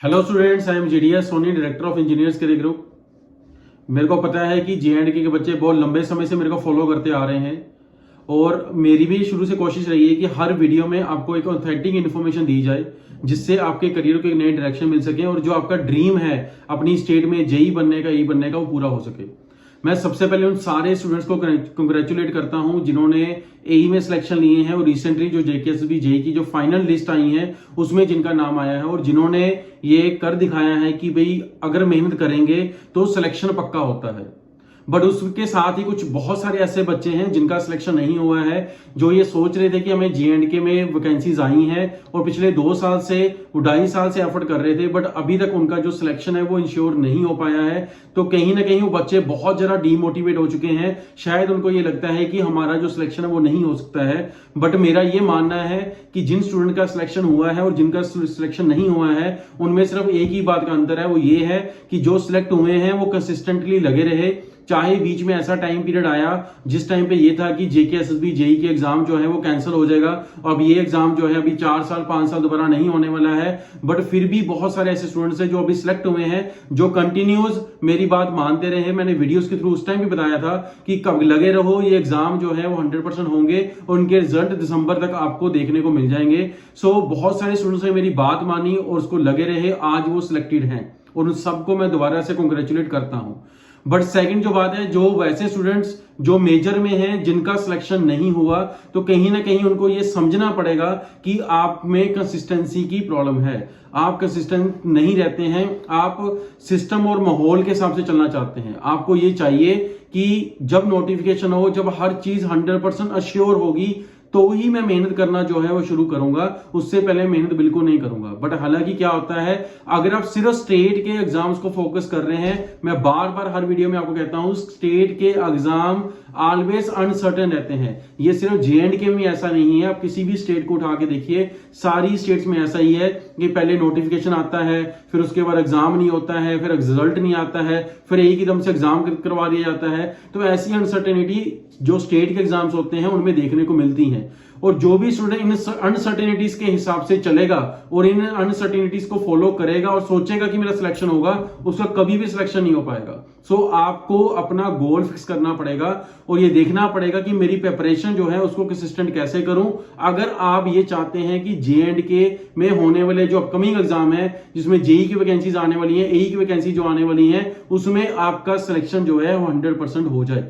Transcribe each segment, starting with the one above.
Hello students, I am GDS Soni, director of engineers career group. मेरे को पता है कि जे&के के बच्चे बहुत लंबे समय से मेरे को फॉलो करते आ रहे हैं और मेरी भी शुरू से कोशिश रही है कि हर वीडियो में आपको एक ऑथेंटिक इन्फॉर्मेशन दी जाए जिससे आपके करियर को एक नई डायरेक्शन मिल सके और जो आपका ड्रीम है अपनी स्टेट में जेई बनने का, ई बनने का, वो पूरा हो सके। मैं सबसे पहले उन सारे स्टूडेंट्स को कंग्रेचुलेट करता हूं जिन्होंने एई में सिलेक्शन लिए हैं और रिसेंटली जो जेकेएसएसबी जेई की जो फाइनल लिस्ट आई है उसमें जिनका नाम आया है और जिन्होंने ये कर दिखाया है कि भाई अगर मेहनत करेंगे तो सिलेक्शन पक्का होता है। बट उसके साथ ही कुछ बहुत सारे ऐसे बच्चे हैं जिनका सिलेक्शन नहीं हुआ है, जो ये सोच रहे थे कि हमें जे&के में वैकेंसीज आई हैं और पिछले 2 साल से, 2.5 साल से एफर्ट कर रहे थे, बट अभी तक उनका जो सिलेक्शन है वो इंश्योर नहीं हो पाया है। तो कहीं ना कहीं वो बच्चे बहुत ज्यादा डीमोटिवेट हो चुके हैं। शायद उनको ये लगता है कि हमारा जो सिलेक्शन है वो नहीं हो सकता है। बट मेरा ये मानना है कि जिन स्टूडेंट का सिलेक्शन हुआ है और जिनका सिलेक्शन नहीं हुआ है उनमें सिर्फ एक ही बात का अंतर है, वो ये है कि जो सिलेक्ट हुए हैं वो कंसिस्टेंटली लगे रहे। चाहे बीच में ऐसा टाइम पीरियड आया जिस टाइम पे ये था कि जेकेएसएसबी जेई के एग्जाम जो है वो कैंसिल हो जाएगा, अब ये एग्जाम जो है अभी 4 साल 5 साल दोबारा नहीं होने वाला है। बट फिर भी बहुत सारे ऐसे स्टूडेंट्स हैं जो अभी सिलेक्ट हुए हैं, जो कंटिन्यूस मेरी बात मानते रहे। मैंने वीडियोस के थ्रू उस टाइम भी बताया था कि कब लगे रहो, ये एग्जाम जो है वो 100% होंगे और उनके रिजल्ट दिसंबर तक आपको देखने को मिल जाएंगे। सो बहुत सारे स्टूडेंट्स ने मेरी बात मानी और उसको लगे रहे, आज वो सिलेक्टेड हैं और उन सबको मैं दोबारा से कॉन्ग्रेचुलेट करता हूं। बट सेकंड जो बात है, जो वैसे स्टूडेंट्स जो मेजर में हैं जिनका सिलेक्शन नहीं हुआ, तो कहीं ना कहीं उनको ये समझना पड़ेगा कि आप में कंसिस्टेंसी की प्रॉब्लम है। आप कंसिस्टेंट नहीं रहते हैं, आप सिस्टम और माहौल के हिसाब से चलना चाहते हैं। आपको ये चाहिए कि जब नोटिफिकेशन हो, जब हर चीज 100% अश्योर होगी तो ही मैं मेहनत करना जो है वो शुरू करूंगा, उससे पहले मेहनत बिल्कुल नहीं करूंगा। बट हालांकि क्या होता है, अगर आप सिर्फ स्टेट के एग्जाम्स को फोकस कर रहे हैं, मैं बार बार हर वीडियो में आपको कहता हूं स्टेट के एग्जाम ऑलवेज अनसर्टेन रहते हैं। ये सिर्फ जे&के में ऐसा नहीं है, आप किसी भी स्टेट को उठा के देखिए, सारी स्टेट्स में ऐसा ही है कि पहले नोटिफिकेशन आता है, फिर उसके बाद एग्जाम नहीं होता है, फिर रिजल्ट नहीं आता है, फिर एक एकदम से एग्जाम करवा दिया जाता है। तो ऐसी अनसर्टेनिटी जो स्टेट के एग्जाम्स होते हैं उनमें देखने को मिलती हैं। और जो भी स्टूडेंट इन अनसर्टेनिटीज के हिसाब से चलेगा और इन अनसर्टेनिटीज को फॉलो करेगा और सोचेगा कि मेरा सिलेक्शन होगा, उसका कभी भी सिलेक्शन नहीं हो पाएगा। सो आपको अपना गोल फिक्स करना पड़ेगा और ये देखना पड़ेगा कि मेरी प्रिपरेशन जो है उसको कंसिस्टेंट कैसे करूं। अगर आप ये चाहते हैं कि जे&के में होने वाले जो अपकमिंग एग्जाम है, जिसमें जेई की वैकेंसीज आने वाली है, एई की वैकेंसी जो आने वाली है, उसमें आपका सिलेक्शन जो है वो 100% हो जाए।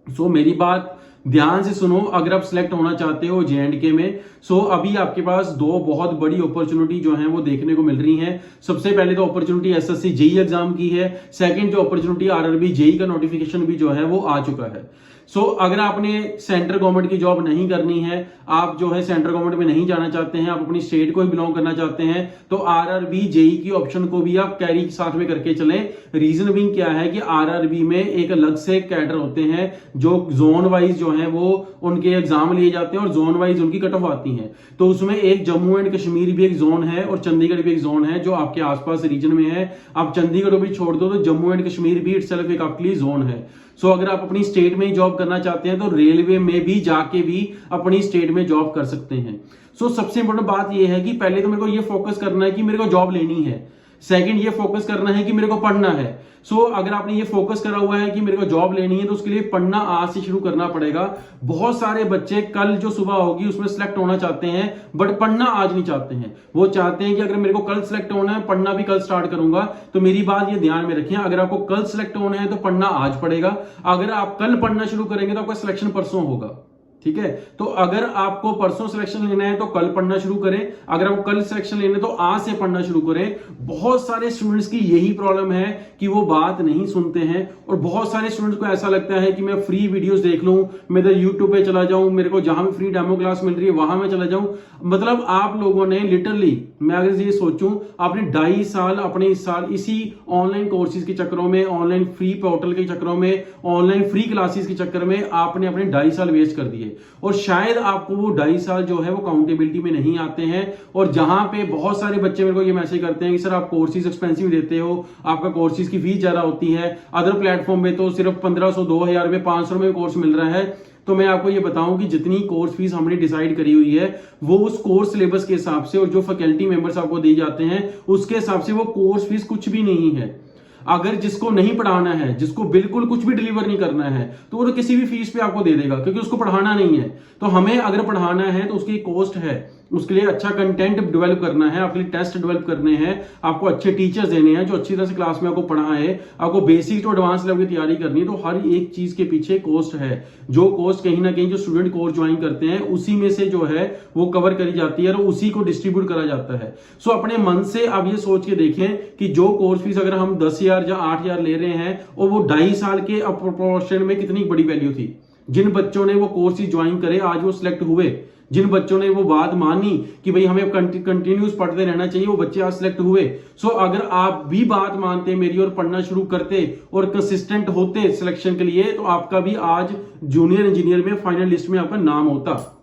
सो मेरी बात ध्यान से सुनो, अगर आप सिलेक्ट होना चाहते हो जे&के में, सो अभी आपके पास 2 बहुत बड़ी अपॉर्चुनिटी जो है वो देखने को मिल रही हैं। सबसे पहले तो अपॉर्चुनिटी एसएससी जेई एग्जाम की है। सेकंड जो अपॉर्चुनिटी आरआरबी जेई का नोटिफिकेशन भी जो है वो आ चुका है। सो अगर आपने सेंट्रल गवर्नमेंट की जॉब नहीं करनी है, आप जो है सेंट्रल गवर्नमेंट में नहीं जाना चाहते हैं, आप अपनी स्टेट को ही बिलोंग करना चाहते हैं, तो आरआरबी जेई की ऑप्शन को भी आप कैरी साथ में करके चलें। रीजन भी क्या है कि आरआरबी में एक अलग से कैडर होते हैं जो जोन वाइज जो है वो उनके एग्जाम लिए जाते हैं और जोन वाइज उनकी कट ऑफ आती है। तो उसमें एक जम्मू एंड कश्मीर भी एक जोन है और चंडीगढ़ भी एक जोन है जो आपके आसपास रीजन में है। आप चंडीगढ़ भी छोड़ दो तो जम्मू एंड कश्मीर भी इटसेल्फ एक आपके लिए जोन है। सो अगर आप अपनी स्टेट में ही जॉब करना चाहते हैं तो रेलवे में भी जाके भी अपनी स्टेट में जॉब कर सकते हैं। सो सबसे इंपॉर्टेंट बात यह है कि पहले तो मेरे को ये फोकस करना है कि मेरे को जॉब लेनी है। सेकंड ये फोकस करना है कि मेरे को पढ़ना है। सो अगर आपने ये फोकस करा हुआ है कि मेरे को जॉब लेनी है तो उसके लिए पढ़ना आज से शुरू करना पड़ेगा। बहुत सारे बच्चे कल जो सुबह होगी उसमें सिलेक्ट होना चाहते हैं बट पढ़ना आज नहीं चाहते हैं। वो चाहते हैं कि अगर मेरे को कल सिलेक्ट होना है, पढ़ना भी कल स्टार्ट करूंगा। तो मेरी बात ये ध्यान में रखें, अगर आपको कल सिलेक्ट होना है तो पढ़ना आज पड़ेगा। अगर आप कल पढ़ना शुरू करेंगे तो आपका सिलेक्शन परसों होगा। ठीक है, तो अगर आपको परसों सिलेक्शन लेना है तो कल पढ़ना शुरू करें, अगर आपको कल सिलेक्शन लेना है तो आज से पढ़ना शुरू करें। बहुत सारे स्टूडेंट्स की यही प्रॉब्लम है कि वो बात नहीं सुनते हैं और बहुत सारे स्टूडेंट्स को ऐसा लगता है कि मैं फ्री वीडियोस देख लूं, मैं इधर यूट्यूब पे चला जाऊं, मेरे को जहां भी फ्री डेमो क्लास मिल रही है वहां मैं चला जाऊं। मतलब आप लोगों ने लिटरली, मैं अगर ये सोचूं, आपने 2.5 साल अपने इस साल इसी ऑनलाइन कोर्सेज के चक्करों में, ऑनलाइन फ्री पोर्टल के चक्करों में, ऑनलाइन फ्री क्लासेस के चक्कर में आपने अपने 2.5 साल वेस्ट कर दिए और शायद आपको वो 2.5 साल जो है वो काउंटेबिलिटी में नहीं आते हैं। और जहां पे बहुत सारे बच्चे मेरे को ये मैसेज करते हैं कि सर आप कोर्सेज एक्सपेंसिव देते हो, आपका कोर्सेज की फीस ज्यादा होती है, अदर प्लेटफॉर्म में तो सिर्फ 1500, 2000 रुपए, 500 में कोर्स मिल रहा है। तो मैं आपको ये बताऊं कि जितनी कोर्स फीस हमने डिसाइड करी हुई है वो उस कोर्स सिलेबस के हिसाब से और जो फैकल्टी मेंबर्स आपको दिए जाते हैं उसके हिसाब से वो कोर्स फीस कुछ भी नहीं है। अगर जिसको नहीं पढ़ाना है, जिसको बिल्कुल कुछ भी डिलीवर नहीं करना है, तो वो तो किसी भी फीस पे आपको दे देगा क्योंकि उसको पढ़ाना नहीं है। तो हमें अगर पढ़ाना है तो उसकी कॉस्ट है, उसके लिए अच्छा कंटेंट डेवलप करना है, आपके लिए टेस्ट डेवलप करने हैं, आपको अच्छे टीचर्स देने हैं जो अच्छी तरह से क्लास में आपको पढ़ाए, आपको बेसिक टू एडवांस लेवल की तैयारी करनी है। तो हर एक चीज के पीछे कॉस्ट है, जो कॉस्ट कहीं ना कहीं जो स्टूडेंट कोर्स ज्वाइन करते हैं उसी में से जो है वो कवर करी जाती है और उसी को डिस्ट्रीब्यूट करा जाता है। सो अपने मन से आप ये सोच के देखें कि जो कोर्स फीस अगर हम 10,000 या 8,000 ले रहे हैं और वो 2.5 साल के प्रोपोर्शन में कितनी बड़ी वैल्यू थी। जिन बच्चों ने वो कोर्स ज्वाइन करे आज वो सिलेक्ट हुए, जिन बच्चों ने वो बात मानी कि भाई हमें कंटिन्यूस पढ़ते रहना चाहिए, वो बच्चे आज सिलेक्ट हुए। सो अगर आप भी बात मानते मेरी और पढ़ना शुरू करते और कंसिस्टेंट होते सिलेक्शन के लिए तो आपका भी आज जूनियर इंजीनियर में फाइनल लिस्ट में आपका नाम होता।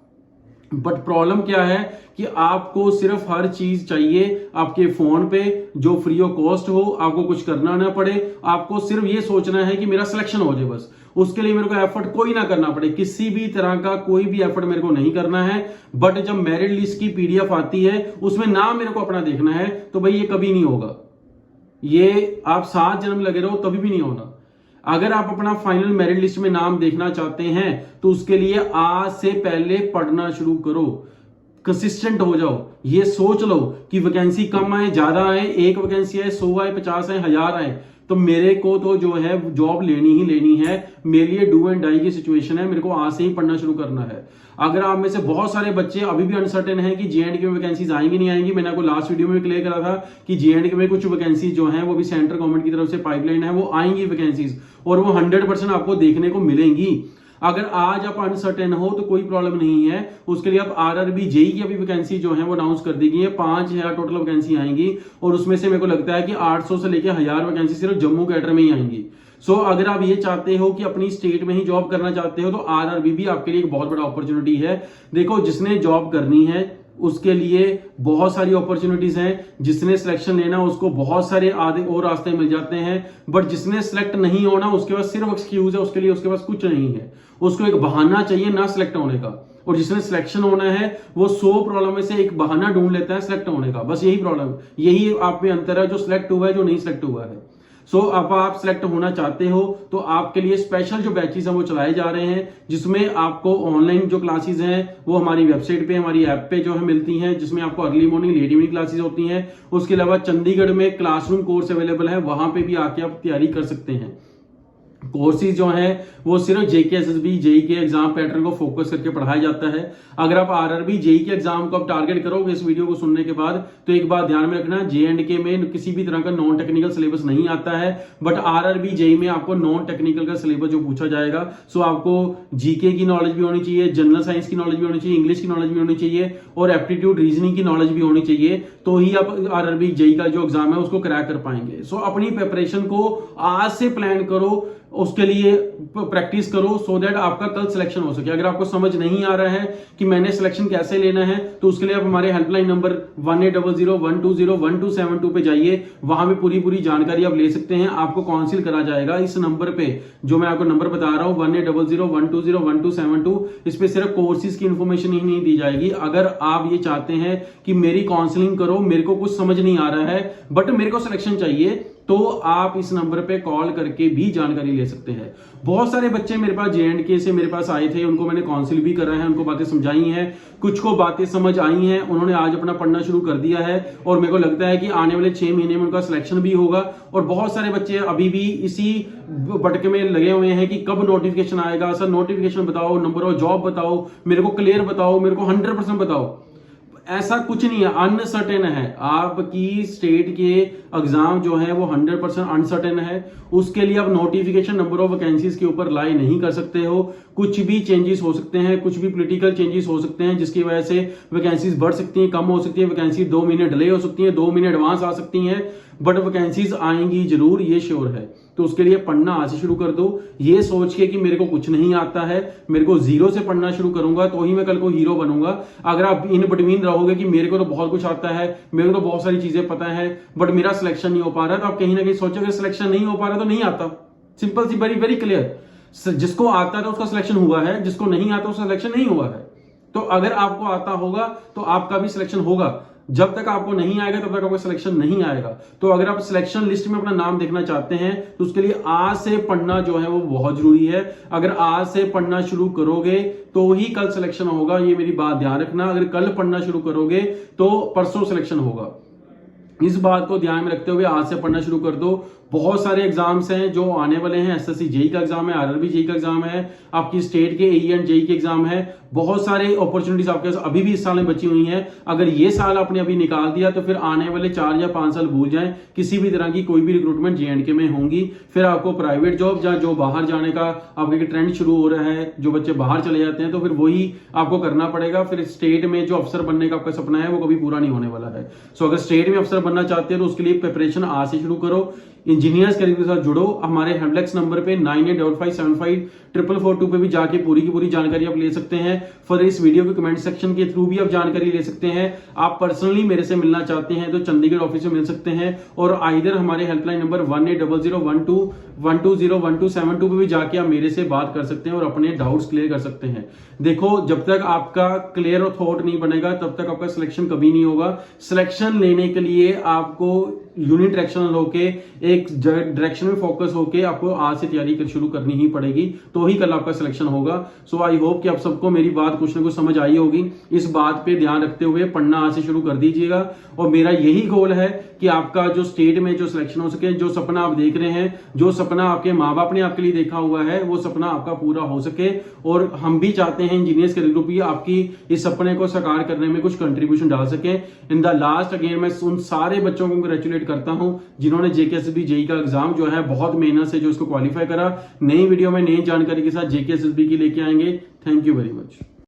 बट प्रॉब्लम क्या है कि आपको सिर्फ हर चीज चाहिए आपके फोन पे जो फ्री ऑफ कॉस्ट हो, आपको कुछ करना ना पड़े, आपको सिर्फ ये सोचना है कि मेरा सिलेक्शन हो जाए बस। उसके लिए मेरे को एफर्ट कोई ना करना पड़े, किसी भी तरह का कोई भी एफर्ट मेरे को नहीं करना है। बट जब मेरिट लिस्ट की पीडीएफ आती है उसमें नाम मेरे को अपना देखना है, तो भाई ये कभी नहीं होगा। ये आप 7 जन्म लगे रहो तभी भी नहीं होना। अगर आप अपना फाइनल मेरिट लिस्ट में नाम देखना चाहते हैं तो उसके लिए आज से पहले पढ़ना शुरू करो, कंसिस्टेंट हो जाओ। ये सोच लो कि वैकेंसी कम आए ज्यादा आए, 1 वैकेंसी आए, 100 आए, 50 आए, 1000 आए, तो मेरे को तो जो है जॉब लेनी ही लेनी है। मेरे लिए डू एंड डाई की सिचुएशन है, मेरे को आज से ही पढ़ना शुरू करना है। अगर आप में से बहुत सारे बच्चे अभी भी अनसर्टेन हैं कि जेएंडके में वैकेंसीज आएंगी नहीं आएंगी, मैंने आपको लास्ट वीडियो में क्लियर करा था कि जेएंडके में कुछ वैकेंसी जो है वो भी सेंट्रल गवर्नमेंट की तरफ से पाइपलाइन है, वो आएंगी वैकेंसीज और वो 100% आपको देखने को मिलेंगी। अगर आज आप अनसर्टेन हो तो कोई प्रॉब्लम नहीं है, उसके लिए आप आरआरबी जेई की अभी वैकेंसी जो है वो अनाउंस कर दी गई है। 5,000 टोटल वैकेंसी आएंगी और उसमें से मेरे को लगता है कि 800 से लेकर 1000 वैकेंसी सिर्फ जम्मू कैडर में ही आएंगी। सो अगर आप ये चाहते हो कि अपनी स्टेट में ही जॉब करना चाहते हो तो आरआरबी भी आपके लिए एक बहुत बड़ा अपॉर्चुनिटी है। देखो, जिसने जॉब करनी है उसके लिए बहुत सारी अपॉर्चुनिटीज हैं, जिसने सिलेक्शन लेना उसको बहुत सारे आधे और रास्ते मिल जाते हैं। बट जिसने सिलेक्ट नहीं होना उसके पास सिर्फ एक्सक्यूज है, उसके लिए उसके पास कुछ नहीं है, उसको एक बहाना चाहिए ना सिलेक्ट होने का। और जिसने सिलेक्शन होना है वो 100 प्रॉब्लम में से एक बहाना ढूंढ लेता है सिलेक्ट होने का। बस यही प्रॉब्लम, यही आप में अंतर है, जो सिलेक्ट हुआ है जो नहीं सिलेक्ट हुआ है। सो अब आप सिलेक्ट होना चाहते हो तो आपके लिए स्पेशल जो बैचेस हैं वो चलाए जा रहे हैं, जिसमें आपको ऑनलाइन जो क्लासेस हैं वो हमारी वेबसाइट पे, हमारी ऐप पे जो है मिलती हैं, जिसमें आपको early morning late evening classes होती हैं। उसके अलावा चंडीगढ़ में क्लासरूम कोर्स अवेलेबल है, वहां पे भी आके आप तैयारी कर सकते हैं। कोर्सेज जो है वो सिर्फ जेके एसएसबी जेई के एग्जाम पैटर्न को फोकस करके पढ़ाया जाता है। अगर आप आरआरबी जेई के एग्जाम को आप टारगेट करोगे इस वीडियो को सुनने के बाद, तो एक बात ध्यान में रखना, जेएंडके में किसी भी तरह का नॉन टेक्निकल सिलेबस नहीं आता है। बट आरआरबी जेई में आपको नॉन टेक्निकल का सिलेबस जो पूछा जाएगा, सो आपको जीके की नॉलेज भी होनी चाहिए, जनरल साइंस की नॉलेज भी होनी चाहिए, इंग्लिश की नॉलेज भी होनी चाहिए और एप्टीट्यूड रीजनिंग की नॉलेज भी होनी चाहिए, तो ही आप आरआरबी जेई का जो एग्जाम है उसको क्रैक कर पाएंगे। सो अपनी प्रिपरेशन को आज से प्लान करो, उसके लिए प्रैक्टिस करो, सो दैट आपका कल सिलेक्शन हो सके। अगर आपको समझ नहीं आ रहा है कि मैंने सिलेक्शन कैसे लेना है, तो उसके लिए आप हमारे हेल्पलाइन नंबर 18001201201272 पे जाइए, वहां पे पूरी जानकारी आप ले सकते हैं। आपको काउंसिल करा जाएगा इस नंबर पे, जो मैं आपको नंबर बता रहा हूं 18001201201272। इस पे सिर्फ कोर्सेज की इंफॉर्मेशन ही नहीं दी जाएगी। अगर आप ये चाहते हैं कि मेरी काउंसलिंग करो, मेरे को कुछ समझ नहीं आ रहा है बट मेरे को सिलेक्शन चाहिए, तो आप इस नंबर पे कॉल करके भी जानकारी ले सकते हैं। बहुत सारे बच्चे मेरे पास जेएंडके से मेरे पास आए थे, उनको मैंने काउंसिल भी करा है, उनको बातें समझाई हैं, कुछ को बातें समझ आई हैं, उन्होंने आज अपना पढ़ना शुरू कर दिया है और मेरे को लगता है कि आने वाले 6 महीने में उनका सिलेक्शन भी होगा। और बहुत सारे बच्चे अभी भी इसी भटके में लगे हुए हैं कि कब नोटिफिकेशन आएगा, सर नोटिफिकेशन बताओ, नंबर ऑफ जॉब बताओ, मेरे को क्लियर बताओ, मेरे को 100% बताओ। ऐसा कुछ नहीं है, अनसर्टेन है। आपकी स्टेट के एग्जाम जो है वो 100% अनसर्टेन है। उसके लिए आप नोटिफिकेशन नंबर ऑफ वैकेंसीज के ऊपर लाई नहीं कर सकते हो। कुछ भी चेंजेस हो सकते हैं, कुछ भी पॉलिटिकल चेंजेस हो सकते हैं, जिसकी वजह से वैकेंसीज बढ़ सकती हैं, कम हो सकती है, वैकेंसी 2 महीने डिले हो सकती है, 2 महीने एडवांस आ सकती हैं, बट वैकेंसीज आएंगी जरूर, ये श्योर है। तो उसके लिए पढ़ना आज से शुरू कर दो, ये सोच के कि मेरे को कुछ नहीं आता है, मेरे को जीरो से पढ़ना शुरू करूंगा तो ही मैं कल को हीरो बनूंगा। अगर आप इन बिटवीन रहोगे कि मेरे को तो बहुत कुछ आता है, मेरे को तो बहुत सारी चीजें पता है बट मेरा सिलेक्शन नहीं हो पा रहा, तो आप कहीं ना कहीं सोचोगे सिलेक्शन नहीं हो पा रहा तो नहीं आता। सिंपल सी, वेरी वेरी क्लियर। जिसको आता था उसका सिलेक्शन हुआ है, जिसको नहीं आता उसका सिलेक्शन नहीं हुआ है। तो अगर आपको आता होगा तो आपका भी सिलेक्शन होगा, जब तक आपको नहीं आएगा तब तक आपका सिलेक्शन नहीं आएगा। तो अगर आप सिलेक्शन लिस्ट में अपना नाम देखना चाहते हैं तो उसके लिए आज से पढ़ना जो है वो बहुत जरूरी है। अगर आज से पढ़ना शुरू करोगे तो ही कल सिलेक्शन होगा, ये मेरी बात ध्यान रखना। अगर कल पढ़ना शुरू करोगे तो परसों सिलेक्शन होगा। इस बात को ध्यान में रखते हुए आज से पढ़ना शुरू कर दो। बहुत सारे एग्जाम्स हैं जो आने वाले हैं। एसएससी जेई का एग्जाम है, आरआरबी जेई का एग्जाम है, आपकी स्टेट के एई एंड जेई के एग्जाम है। बहुत सारे अपॉर्चुनिटीज आपके पास अभी भी इस साल में बची हुई हैं। अगर ये साल आपने अभी निकाल दिया तो फिर आने वाले 4 या 5 साल भूल जाएं, किसी भी तरह की कोई भी रिक्रूटमेंट जेएंडके में होंगी। फिर आपको प्राइवेट जॉब या जो बाहर जाने का आपके ट्रेंड शुरू हो रहा है, जो बच्चे बाहर चले जाते हैं, तो फिर वही आपको करना पड़ेगा। फिर स्टेट में जो अफसर बनने का आपका सपना है वो कभी पूरा नहीं होने वाला है। सो अगर स्टेट में अफसर बनना चाहते हैं तो उसके लिए प्रिपरेशन आज से शुरू करो। इंजीनियर्स करियर के साथ जुड़ो। हमारे हेल्पलाइन नंबर पे 9855754442 पे भी जाके पूरी की पूरी जानकारी आप ले सकते हैं। फिर इस वीडियो के कमेंट सेक्शन के थ्रू भी आप जानकारी ले सकते हैं। आप पर्सनली मेरे से मिलना चाहते हैं तो चंडीगढ़ ऑफिस में मिल सकते हैं, और आइदर हमारे हेल्पलाइन नंबर 1800121272 पे भी जाके आप मेरे से बात कर सकते हैं और अपने डाउट्स क्लियर कर सकते हैं। देखो, जब तक आपका क्लियर और थॉट नहीं बनेगा तब तक आपका सिलेक्शन कभी नहीं होगा। सिलेक्शन लेने के लिए आपको यूनिट डायरेक्शनल होके एक डायरेक्शन में फोकस होके आपको आज से तैयारी शुरू करनी ही पड़ेगी, तो ही कल आपका सिलेक्शन होगा। सो आई होप कि आप सबको मेरी बात कुछ ना कुछ समझ आई होगी। इस बात पे ध्यान रखते हुए पढ़ना आज से शुरू कर दीजिएगा। और मेरा यही गोल है कि आपका जो स्टेट में जो सिलेक्शन हो सके, जो सपना आप देख रहे हैं, जो सपना आपके माँ बाप ने आपके लिए देखा हुआ है, वो सपना आपका पूरा हो सके। और हम भी चाहते हैं इंजीनियर्स करियर ग्रुप भी आपकी इस सपने को साकार करने में कुछ कंट्रीब्यूशन डाल सके। इन द लास्ट अगेन मैं उन सारे बच्चों को कंग्रेचुलेट करता हूं जिन्होंने जेकेएसएसबी जेई का एग्जाम जो है बहुत मेहनत से जो इसको क्वालिफाई करा। नई वीडियो में नई जानकारी के साथ जेकेएसएसबी की लेके आएंगे। Thank you very much.